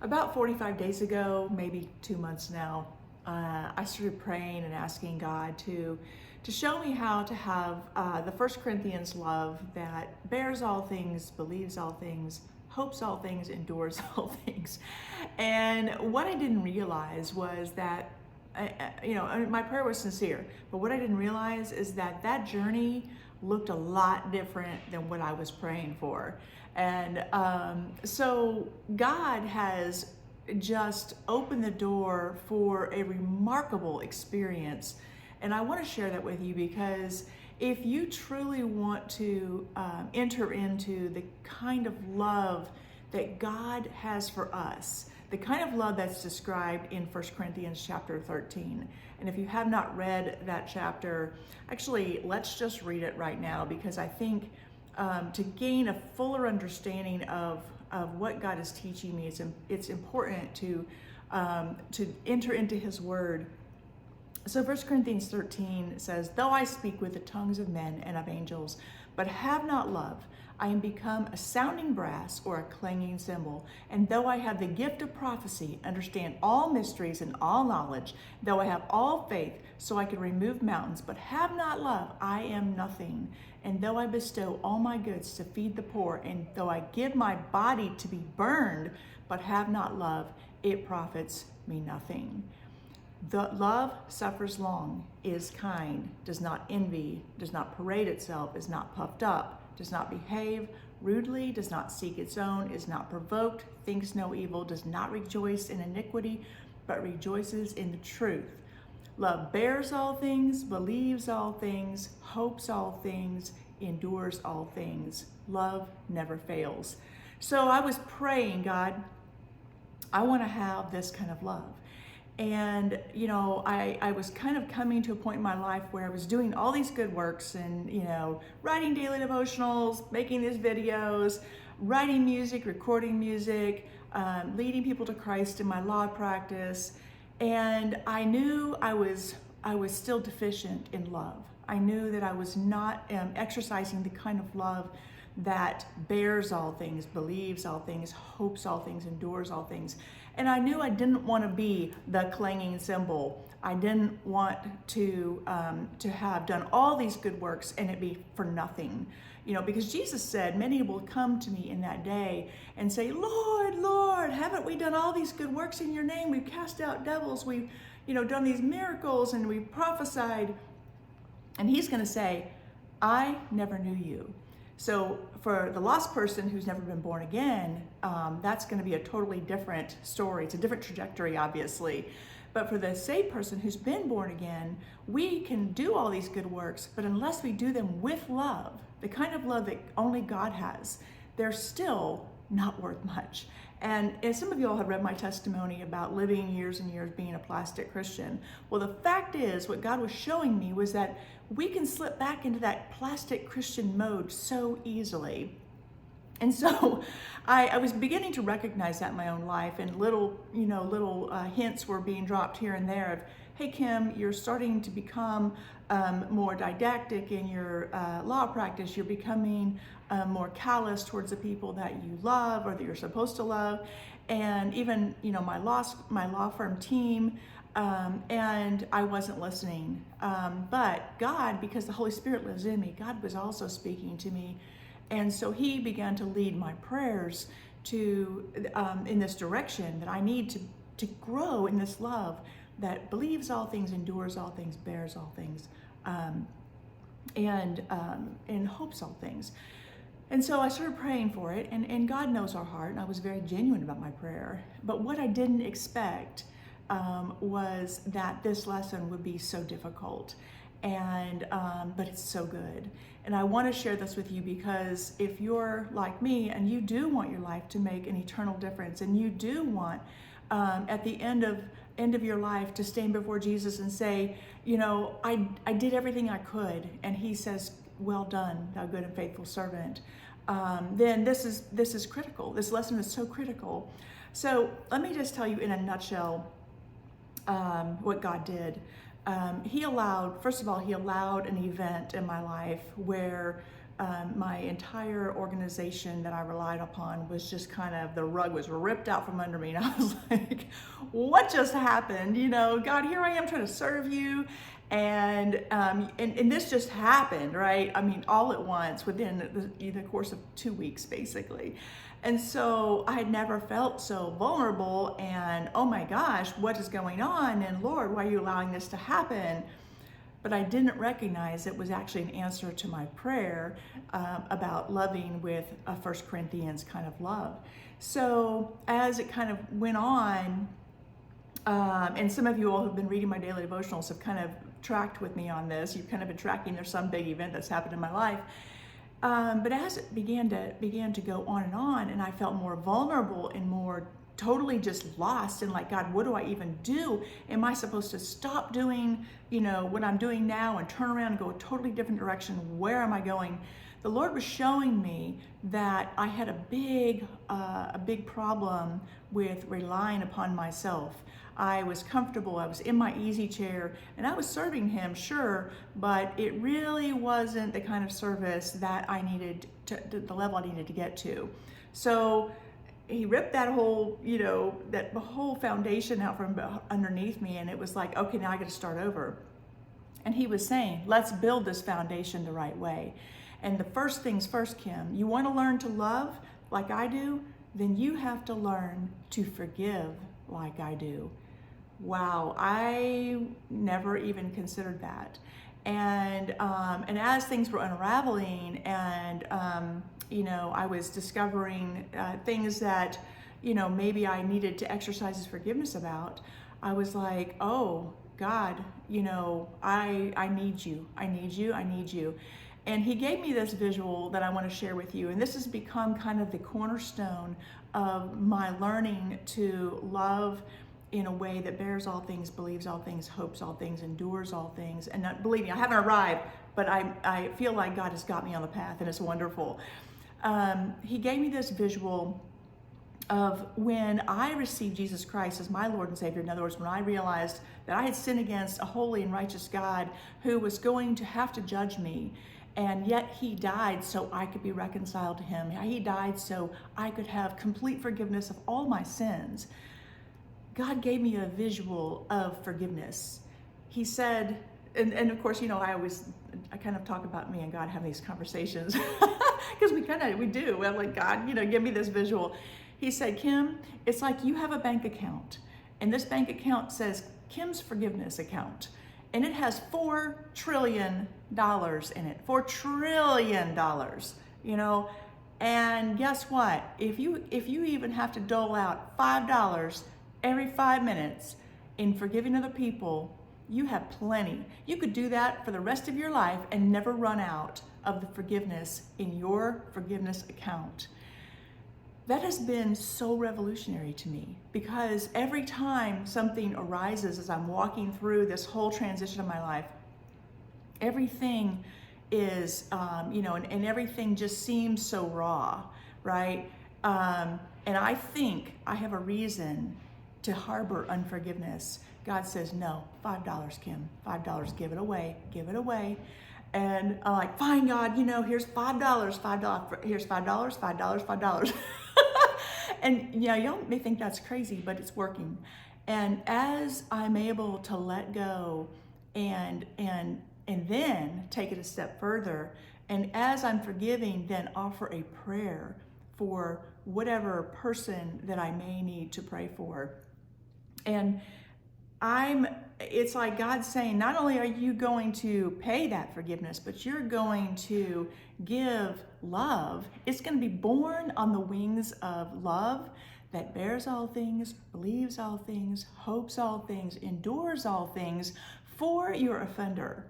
About 45 days ago, maybe 2 months now, I started praying and asking God to show me how to have the 1 Corinthians love that bears all things, believes all things, hopes all things, endures all things. And what I didn't realize was that, my prayer was sincere, but what I didn't realize is that that journey looked a lot different than what I was praying for. And so God has just opened the door for a remarkable experience. And I want to share that with you because if you truly want to enter into the kind of love that God has for us, the kind of love that's described in 1 Corinthians chapter 13. And if you have not read that chapter, actually, let's just read it right now, because I think to gain a fuller understanding of what God is teaching me, it's important to enter into His Word. So 1 Corinthians 13 says, "Though I speak with the tongues of men and of angels, but have not love, I am become a sounding brass or a clanging cymbal. And though I have the gift of prophecy, understand all mysteries and all knowledge, though I have all faith, so I can remove mountains, but have not love, I am nothing. And though I bestow all my goods to feed the poor, and though I give my body to be burned, but have not love, it profits me nothing. The love suffers long, is kind, does not envy, does not parade itself, is not puffed up, does not behave rudely, does not seek its own, is not provoked, thinks no evil, does not rejoice in iniquity, but rejoices in the truth. Love bears all things, believes all things, hopes all things, endures all things. Love never fails." So I was praying, God, I want to have this kind of love. And, I was kind of coming to a point in my life where I was doing all these good works and, writing daily devotionals, making these videos, writing music, recording music, leading people to Christ in my law practice. And I knew I was still deficient in love. I knew that I was not exercising the kind of love that bears all things, believes all things, hopes all things, endures all things. And I knew I didn't want to be the clanging cymbal. I didn't want to have done all these good works and it be for nothing. Because Jesus said, "Many will come to me in that day and say, 'Lord, Lord, haven't we done all these good works in your name? We've cast out devils, we've, done these miracles, and we've prophesied.'" And He's going to say, "I never knew you." So for the lost person who's never been born again, that's going to be a totally different story. It's a different trajectory, obviously. But for the saved person who's been born again, we can do all these good works, but unless we do them with love, the kind of love that only God has, they're still not worth much. And some of you all have read my testimony about living years and years being a plastic Christian. Well, the fact is, what God was showing me was that we can slip back into that plastic Christian mode so easily. And so I was beginning to recognize that in my own life, and little hints were being dropped here and there of, "Hey, Kim, you're starting to become more didactic in your law practice. You're becoming more callous towards the people that you love or that you're supposed to love." And even, my law firm team, and I wasn't listening. But God, because the Holy Spirit lives in me, God was also speaking to me. And so He began to lead my prayers to in this direction, that I need to grow in this love that believes all things, endures all things, bears all things, and hopes all things. And so I started praying for it, and God knows our heart, and I was very genuine about my prayer. But what I didn't expect was that this lesson would be so difficult, and but it's so good. And I want to share this with you because if you're like me and you do want your life to make an eternal difference, and you do want at the end of your life to stand before Jesus and say, I did everything I could, and He says, "Well done, thou good and faithful servant," then this is critical. This lesson is so critical. So let me just tell you in a nutshell what God did. He allowed an event in my life where my entire organization that I relied upon was just kind of, the rug was ripped out from under me. And I was like, what just happened? You know, God, here I am trying to serve you. And this just happened, right? I mean, all at once within the course of 2 weeks, basically. And so I had never felt so vulnerable and, oh my gosh, what is going on? And Lord, why are you allowing this to happen? But I didn't recognize it was actually an answer to my prayer about loving with a 1 Corinthians kind of love. So as it kind of went on, and some of you all who've been reading my daily devotionals have kind of tracked with me on this. You've kind of been tracking there's some big event that's happened in my life. But as it began to go on, and I felt more vulnerable and more totally just lost and like, God, what do I even do? Am I supposed to stop doing, you know, what I'm doing now and turn around and go a totally different direction? Where am I going? The Lord was showing me that I had a big problem with relying upon myself. I was comfortable, I was in my easy chair, and I was serving Him, sure, but it really wasn't the kind of service that I needed to the level I needed to get to. So He ripped that whole, you know, that whole foundation out from underneath me, and it was like, okay, now I got to start over. And He was saying, let's build this foundation the right way. And the first things first, Kim, you want to learn to love like I do, then you have to learn to forgive like I do. Wow, I never even considered that. And as things were unraveling and, you know, I was discovering things that, you know, maybe I needed to exercise His forgiveness about, I was like, oh, God, you know, I need you. I need you. I need you. And He gave me this visual that I want to share with you. And this has become kind of the cornerstone of my learning to love in a way that bears all things, believes all things, hopes all things, endures all things. And believe me, I haven't arrived, but I feel like God has got me on the path, and it's wonderful. He gave me this visual of when I received Jesus Christ as my Lord and Savior. In other words, when I realized that I had sinned against a holy and righteous God who was going to have to judge me, and yet He died so I could be reconciled to Him. He died so I could have complete forgiveness of all my sins. God gave me a visual of forgiveness. He said, and of course, you know, I kind of talk about me and God having these conversations because we do. I'm like, God, you know, give me this visual. He said, Kim, it's like you have a bank account, and this bank account says Kim's forgiveness account, and it has $4 trillion in it, $4 trillion, you know. And guess what? If you even have to dole out $5 every 5 minutes in forgiving other people, you have plenty. You could do that for the rest of your life and never run out of the forgiveness in your forgiveness account. That has been so revolutionary to me, because every time something arises as I'm walking through this whole transition of my life, everything is, you know, and everything just seems so raw, right? And I think I have a reason to harbor unforgiveness. God says, no, $5, Kim, $5, give it away, give it away. And I'm like, fine, God, you know, here's $5, here's $5, $5. And you know, y'all may think that's crazy, but it's working. And as I'm able to let go and then take it a step further, and as I'm forgiving, then offer a prayer for whatever person that I may need to pray for. And it's like God saying, not only are you going to pay that forgiveness, but you're going to give love. It's going to be born on the wings of love that bears all things, believes all things, hopes all things, endures all things for your offender.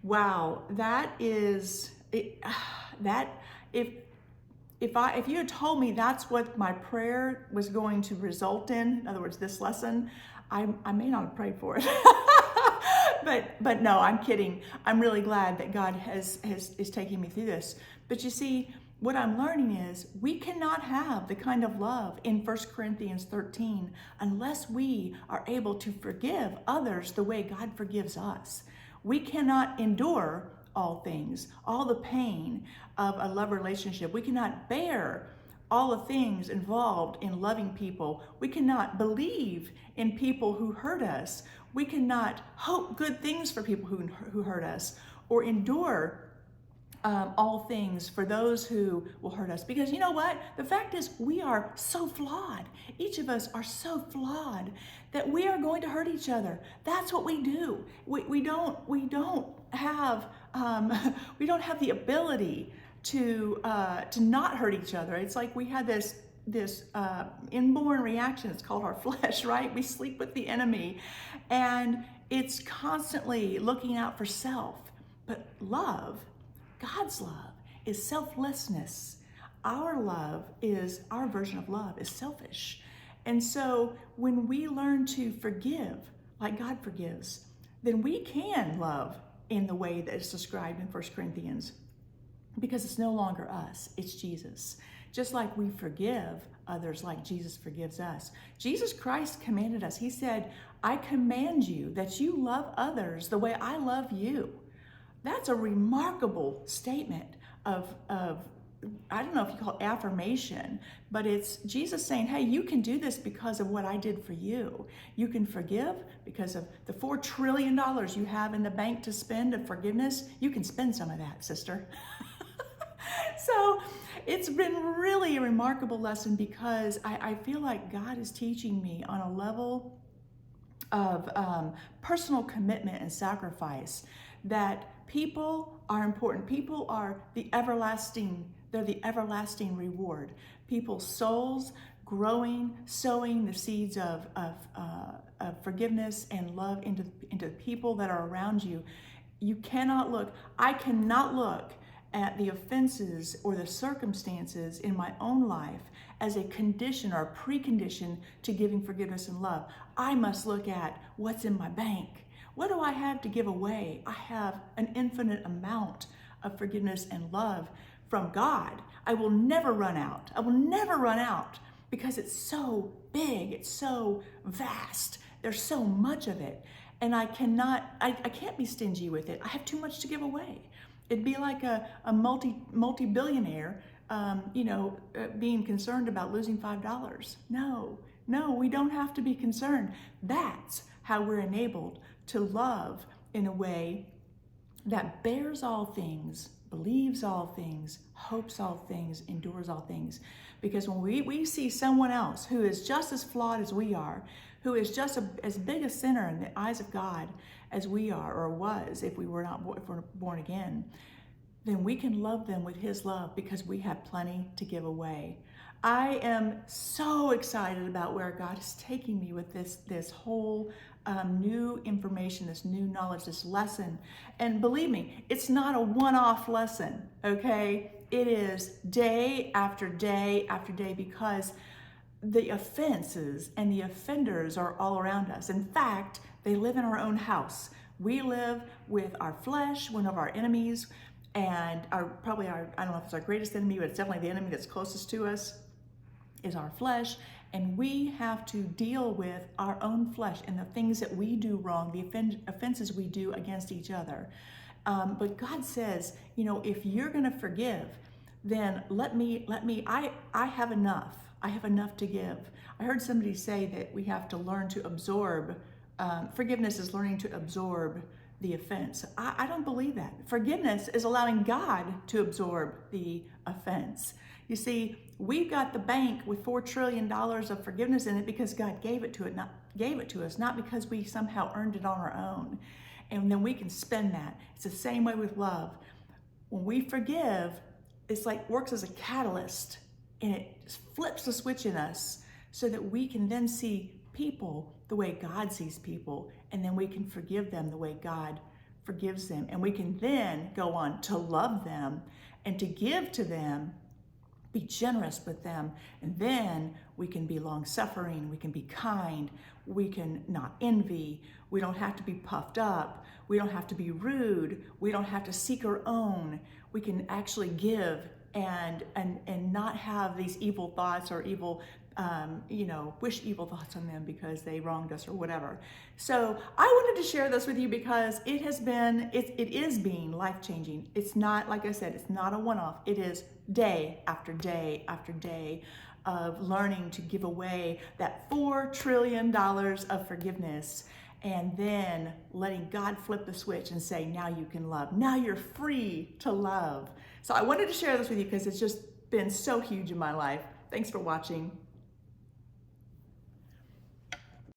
Wow, that is that if you had told me that's what my prayer was going to result in other words, this lesson, I may not have prayed for it. but no, I'm kidding. I'm really glad that God is taking me through this. But you see, what I'm learning is we cannot have the kind of love in 1 Corinthians 13 unless we are able to forgive others the way God forgives us. We cannot endure all things, all the pain of a love relationship. We cannot bear all the things involved in loving people. We cannot believe in people who hurt us. We cannot hope good things for people who hurt us, or endure all things for those who will hurt us. Because you know what? The fact is, we are so flawed. Each of us are so flawed that we are going to hurt each other. That's what we do. We don't have we don't have the ability to not hurt each other. It's like we had this inborn reaction. It's called our flesh, right? We sleep with the enemy, and it's constantly looking out for self. But love, God's love, is selflessness. Our love is, our version of love is selfish. And so when we learn to forgive like God forgives, then we can love in the way that is described in 1 Corinthians, because it's no longer us, it's Jesus. Just like we forgive others like Jesus forgives us. Jesus Christ commanded us. He said, I command you that you love others the way I love you. That's a remarkable statement of I don't know if you call it affirmation, but it's Jesus saying, hey, you can do this because of what I did for you. You can forgive because of the $4 trillion you have in the bank to spend of forgiveness. You can spend some of that, sister. So it's been really a remarkable lesson, because I feel like God is teaching me on a level of personal commitment and sacrifice, that people are important. People are the everlasting, they're the everlasting reward. People's souls growing, sowing the seeds of forgiveness and love into the people that are around you. You cannot look, I cannot look at the offenses or the circumstances in my own life as a condition or a precondition to giving forgiveness and love. I must look at what's in my bank. What do I have to give away? I have an infinite amount of forgiveness and love from God. I will never run out. I will never run out, because it's so big, it's so vast. There's so much of it. And I can't be stingy with it. I have too much to give away. It'd be like a multi-billionaire, being concerned about losing $5. No, we don't have to be concerned. That's how we're enabled to love in a way that bears all things, believes all things, hopes all things, endures all things. Because when we see someone else who is just as flawed as we are, who is just as big a sinner in the eyes of God as we are, or was if we're born again, then we can love them with His love, because we have plenty to give away. I am so excited about where God is taking me with this whole new information, this new knowledge, this lesson. And believe me, it's not a one-off lesson, okay? It is day after day after day, because the offenses and the offenders are all around us. In fact, they live in our own house. We live with our flesh, one of our enemies, and I don't know if it's our greatest enemy, but it's definitely the enemy that's closest to us, is our flesh. And we have to deal with our own flesh and the things that we do wrong, the offenses we do against each other. But God says, if you're going to forgive, then I have enough. I have enough to give. I heard somebody say that we have to learn to absorb. Forgiveness is learning to absorb the offense. I don't believe that. Forgiveness is allowing God to absorb the offense. You see, we've got the bank with $4 trillion of forgiveness in it because God gave it to us, not because we somehow earned it on our own. And then we can spend that. It's the same way with love. When we forgive, it's like works as a catalyst, and it flips the switch in us so that we can then see people the way God sees people, and then we can forgive them the way God forgives them. And we can then go on to love them and to give to them, be generous with them, and then we can be long-suffering, we can be kind, we can not envy, we don't have to be puffed up, we don't have to be rude, we don't have to seek our own, we can actually give and not have these evil thoughts or evil wish evil thoughts on them because they wronged us or whatever. So I wanted to share this with you because it is being life-changing. It's not, like I said, it's not a one-off. It is day after day after day of learning to give away that $4 trillion of forgiveness, and then letting God flip the switch and say, now you can love. Now you're free to love. So I wanted to share this with you because it's just been so huge in my life. Thanks for watching.